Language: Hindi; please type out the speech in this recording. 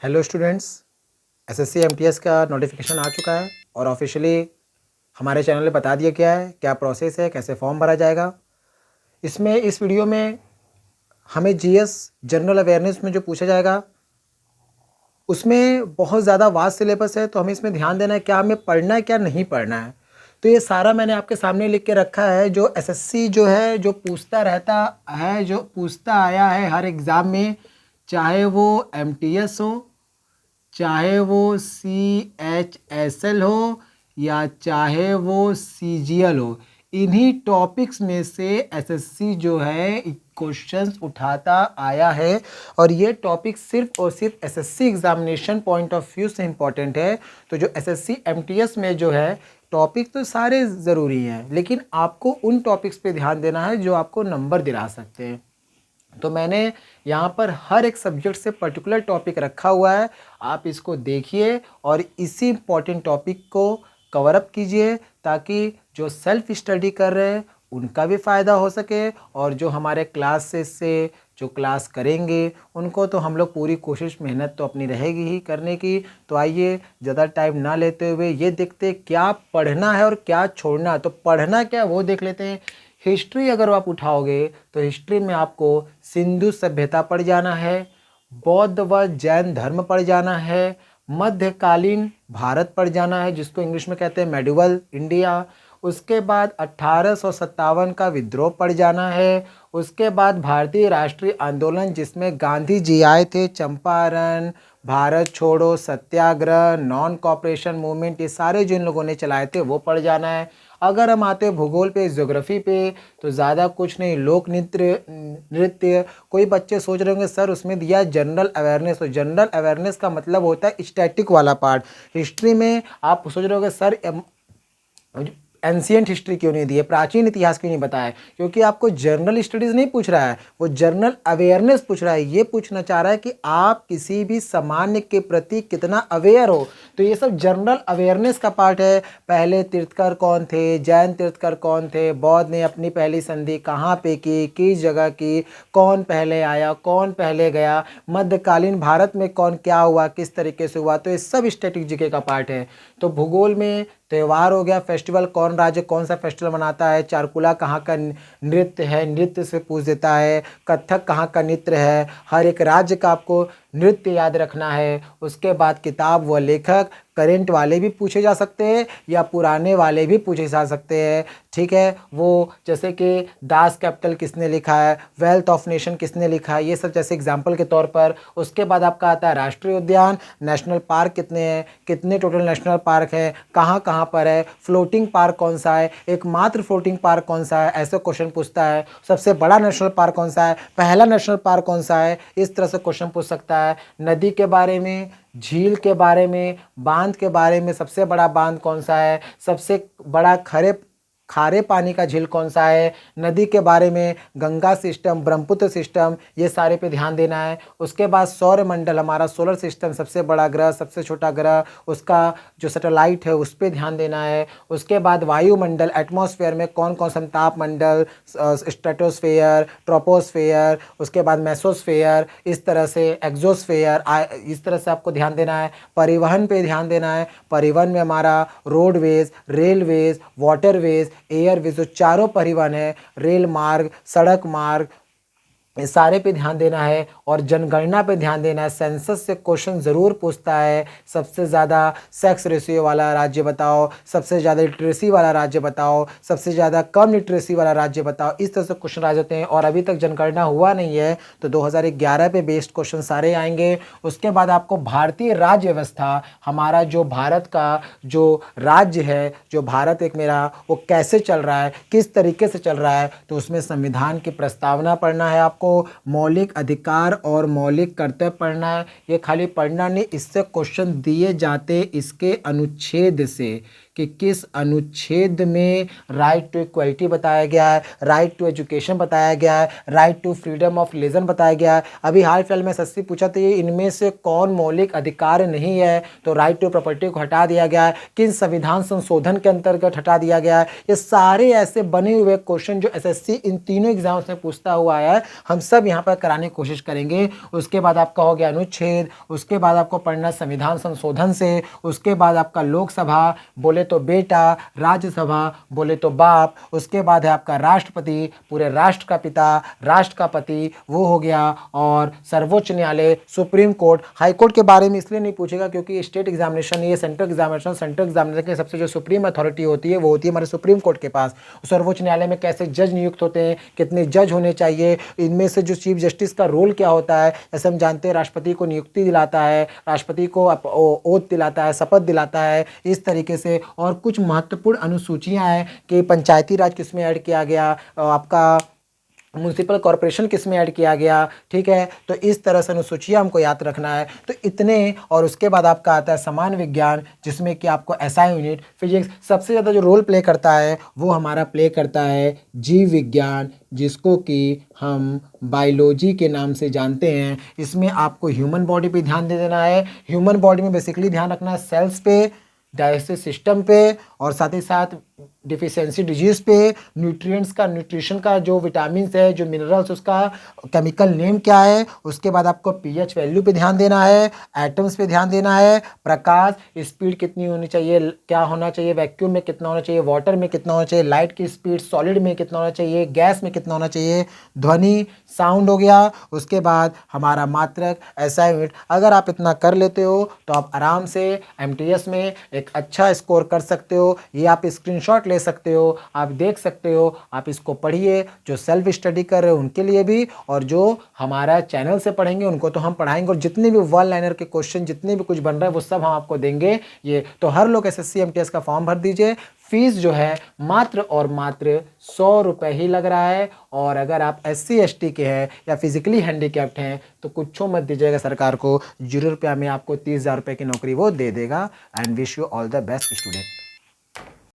हेलो स्टूडेंट्स, एसएससी एमटीएस का नोटिफिकेशन आ चुका है और ऑफिशियली हमारे चैनल पे बता दिया गया है क्या प्रोसेस है, कैसे फॉर्म भरा जाएगा। इस वीडियो में हमें जीएस जनरल अवेयरनेस में जो पूछा जाएगा उसमें बहुत ज़्यादा वास्ट सिलेबस है, तो हमें इसमें ध्यान देना है क्या हमें पढ़ना है क्या नहीं पढ़ना है। तो ये सारा मैंने आपके सामने लिख के रखा है जो एसएससी जो है जो पूछता रहता है, जो पूछता आया है हर एग्ज़ाम में, चाहे वो एमटीएस हो, चाहे वो CHSL हो या चाहे वो CGL हो। इन्हीं टॉपिक्स में से एसएससी जो है क्वेश्चंस उठाता आया है और ये टॉपिक सिर्फ और सिर्फ SSC examination point of view से इम्पॉर्टेंट है। तो जो एसएससी एमटीएस में जो है टॉपिक तो सारे ज़रूरी हैं, लेकिन आपको उन टॉपिक्स पे ध्यान देना है जो आपको नंबर दिला सकते हैं। तो मैंने यहाँ पर हर एक सब्जेक्ट से पर्टिकुलर टॉपिक रखा हुआ है, आप इसको देखिए और इसी इम्पॉर्टेंट टॉपिक को कवर अप कीजिए ताकि जो सेल्फ स्टडी कर रहे हैं उनका भी फ़ायदा हो सके और जो हमारे क्लासेस से जो क्लास करेंगे उनको तो हम लोग पूरी कोशिश मेहनत तो अपनी रहेगी ही करने की। तो आइए ज़्यादा टाइम ना लेते हुए ये देखते क्या पढ़ना है और क्या छोड़ना है। तो पढ़ना क्या वो देख लेते हैं। हिस्ट्री अगर आप उठाओगे तो हिस्ट्री में आपको सिंधु सभ्यता पढ़ जाना है, बौद्ध व जैन धर्म पढ़ जाना है, मध्यकालीन भारत पढ़ जाना है जिसको इंग्लिश में कहते हैं मेडिवल इंडिया। उसके बाद 1857 का विद्रोह पढ़ जाना है। उसके बाद भारतीय राष्ट्रीय आंदोलन जिसमें गांधी जी आए थे, चंपारण, भारत छोड़ो सत्याग्रह, नॉन कॉपरेशन मूवमेंट, ये सारे जो इन लोगों ने चलाए थे वो पढ़ जाना है। अगर हम आते हैं भूगोल पे, ज्योग्राफी पे, तो ज़्यादा कुछ नहीं, लोक नृत्य। कोई बच्चे सोच रहे होंगे सर उसमें दिया जनरल अवेयरनेस, तो जनरल अवेयरनेस का मतलब होता है स्टैटिक वाला पार्ट। हिस्ट्री में आप सोच रहे होंगे सर एंशियंट हिस्ट्री क्यों नहीं दी है, प्राचीन इतिहास क्यों नहीं बताया, क्योंकि आपको जर्नल स्टडीज़ नहीं पूछ रहा है, वो जर्नल अवेयरनेस पूछ रहा है। ये पूछना चाह रहा है कि आप किसी भी सामान्य के प्रति कितना अवेयर हो। तो ये सब जनरल अवेयरनेस का पार्ट है। पहले तीर्थकर कौन थे, जैन तीर्थकर कौन थे, बौद्ध ने अपनी पहली संधि कहाँ पे की, किस जगह की, कौन पहले आया कौन पहले गया, मध्यकालीन भारत में कौन क्या हुआ किस तरीके से हुआ, तो ये सब स्टैटिक जीके का पार्ट है। तो भूगोल में त्यौहार हो गया, फेस्टिवल, कौन राज्य कौन सा फेस्टिवल मनाता है, चारकुला कहाँ का नृत्य है, नृत्य से पूछ देता है, कथक कहाँ का नृत्य है, हर एक राज्य का आपको नृत्य याद रखना है। उसके बाद किताब व लेखक, करेंट वाले भी पूछे जा सकते हैं या पुराने वाले भी पूछे जा सकते हैं, ठीक है। वो जैसे कि दास कैपिटल किसने लिखा है, वेल्थ ऑफ नेशन किसने लिखा है, ये सब जैसे एग्जाम्पल के तौर पर। उसके बाद आपका आता है राष्ट्रीय उद्यान, नेशनल पार्क कितने हैं, कितने टोटल नेशनल पार्क हैं, कहाँ कहाँ पर है, फ्लोटिंग पार्क कौन सा है, एकमात्र फ्लोटिंग पार्क कौन सा है, ऐसे क्वेश्चन पूछता है। सबसे बड़ा नेशनल पार्क कौन सा है, पहला नेशनल पार्क कौन सा है, इस तरह से क्वेश्चन पूछ सकता है। नदी के बारे में, झील के बारे में, बांध के बारे में, सबसे बड़ा बांध कौन सा है, सबसे बड़ा खारे पानी का झील कौन सा है, नदी के बारे में, गंगा सिस्टम, ब्रह्मपुत्र सिस्टम, ये सारे पे ध्यान देना है। उसके बाद सौरमंडल, हमारा सोलर सिस्टम, सबसे बड़ा ग्रह, सबसे छोटा ग्रह, उसका जो सैटेलाइट है उस पर ध्यान देना है। उसके बाद वायुमंडल, एटमॉस्फेयर में कौन कौन सा, तापमंडल, स्ट्रेटोस्फेयर, ट्रोपोस्फेयर, उसके बाद मेसोस्फेयर, इस तरह से एक्सोस्फेयर, इस तरह से आपको ध्यान देना है। परिवहन पे ध्यान देना है, परिवहन में हमारा रोडवेज, रेलवेज, वाटरवेज, एयरवेज, जो चारों परिवहन है, रेल मार्ग, सड़क मार्ग, ये सारे पे ध्यान देना है। और जनगणना पे ध्यान देना है, सेंसस से क्वेश्चन ज़रूर पूछता है। सबसे ज़्यादा सेक्स रेशियो वाला राज्य बताओ, सबसे ज़्यादा लिटरेसी वाला राज्य बताओ, सबसे ज़्यादा कम लिटरेसी वाला राज्य बताओ, इस तरह से क्वेश्चन आ जाते हैं। और अभी तक जनगणना हुआ नहीं है तो 2011 पे बेस्ड क्वेश्चन सारे आएंगे। उसके बाद आपको भारतीय राज्य व्यवस्था, हमारा जो भारत का जो राज्य है, जो भारत एक मेरा, वो कैसे चल रहा है, किस तरीके से चल रहा है, तो उसमें संविधान की प्रस्तावना पढ़ना है आपको, मौलिक अधिकार और मौलिक कर्तव्य पढ़ना है। ये खाली पढ़ना नहीं, इससे क्वेश्चन दिए जाते इसके अनुच्छेद से, कि किस अनुच्छेद में राइट टू इक्वलिटी बताया गया है, राइट टू एजुकेशन बताया गया है, right to freedom of religion बताया गया है। अभी हाल फिलहाल में एसएससी पूछा तो ये इनमें से कौन मौलिक अधिकार नहीं है, तो राइट टू प्रॉपर्टी को हटा दिया गया है। किन संविधान संशोधन के अंतर्गत हटा दिया गया है। ये सारे ऐसे बने हुए क्वेश्चन जो एसएससी इन तीनों एग्जाम्स में पूछता हुआ है, हम सब यहाँ पर कराने की कोशिश करेंगे। उसके बाद आपका हो गया अनुच्छेद, उसके बाद आपको पढ़ना संविधान संशोधन से, उसके बाद आपका लोकसभा बोले तो बेटा, राज्यसभा बोले तो बाप, उसके बाद है आपका राष्ट्रपति, पूरे राष्ट्र का पिता, राष्ट्र का पति, वो हो गया, और सर्वोच्च न्यायालय, सुप्रीम कोर्ट। हाई कोर्ट के बारे में इसलिए नहीं पूछेगा क्योंकि स्टेट एग्जामिनेशन, ये सेंट्रल एग्जामिनेशन की सबसे जो सुप्रीम अथॉरिटी होती है वो होती है हमारे सुप्रीम कोर्ट के पास। सर्वोच्च न्यायालय में कैसे जज नियुक्त होते हैं, कितने जज होने चाहिए, इनमें से जो चीफ जस्टिस का रोल क्या होता है। जैसे हम जानते हैं राष्ट्रपति को नियुक्ति दिलाता है, राष्ट्रपति को ओथ दिलाता है, शपथ दिलाता है, इस तरीके से। और कुछ महत्वपूर्ण अनुसूचियां हैं कि पंचायती राज किस में ऐड किया गया, आपका म्यूनसिपल कॉरपोरेशन किस में ऐड किया गया, ठीक है। तो इस तरह से अनुसूचियां हमको याद रखना है। तो इतने, और उसके बाद आपका आता है समान विज्ञान, जिसमें कि आपको एसआई यूनिट, फिजिक्स, सबसे ज़्यादा जो रोल प्ले करता है वो हमारा प्ले करता है जीव विज्ञान, जिसको कि हम बायोलॉजी के नाम से जानते हैं। इसमें आपको ह्यूमन बॉडी पे ध्यान दे देना है। ह्यूमन बॉडी में बेसिकली ध्यान रखना है सेल्स पे, डाइजेस्टिव सिस्टम पे, और साथ ही साथ डिफिशियंसी डिजीज पे, न्यूट्रिएंट्स का, न्यूट्रिशन का जो विटामिन्स है, जो मिनरल्स, उसका केमिकल नेम क्या है। उसके बाद आपको पीएच वैल्यू पे ध्यान देना है, एटम्स पे ध्यान देना है, प्रकाश स्पीड कितनी होनी चाहिए, क्या होना चाहिए, वैक्यूम में कितना होना चाहिए, वाटर में कितना होना चाहिए, लाइट की स्पीड सॉलिड में कितना होना चाहिए, गैस में कितना होना चाहिए, ध्वनि साउंड हो गया। उसके बाद हमारा मात्रक एसआई यूनिट। अगर आप इतना कर लेते हो तो आप आराम से एमटीएस में एक अच्छा स्कोर कर सकते हो। ये आप स्क्रीनशॉट ले सकते हो, आप देख सकते हो, आप इसको पढ़िए। जो सेल्फ स्टडी कर रहे हो उनके लिए भी, और जो हमारा चैनल से पढ़ेंगे उनको तो हम पढ़ाएंगे। और जितने भी वन लाइनर के क्वेश्चन, जितने भी कुछ बन रहा है वो सब हम आपको देंगे। ये तो हर लोग एसएससी एमटीएस का फॉर्म भर दीजिए। फीस जो है मात्र और मात्र 100 रुपये ही लग रहा है। और अगर आप SC ST के हैं या फिजिकली हैंडीकैप्ड हैं तो कुछ मत दीजिएगा सरकार को, 0 रुपया में आपको 30,000 रुपये की नौकरी वो दे देगा। And wish you all the best student.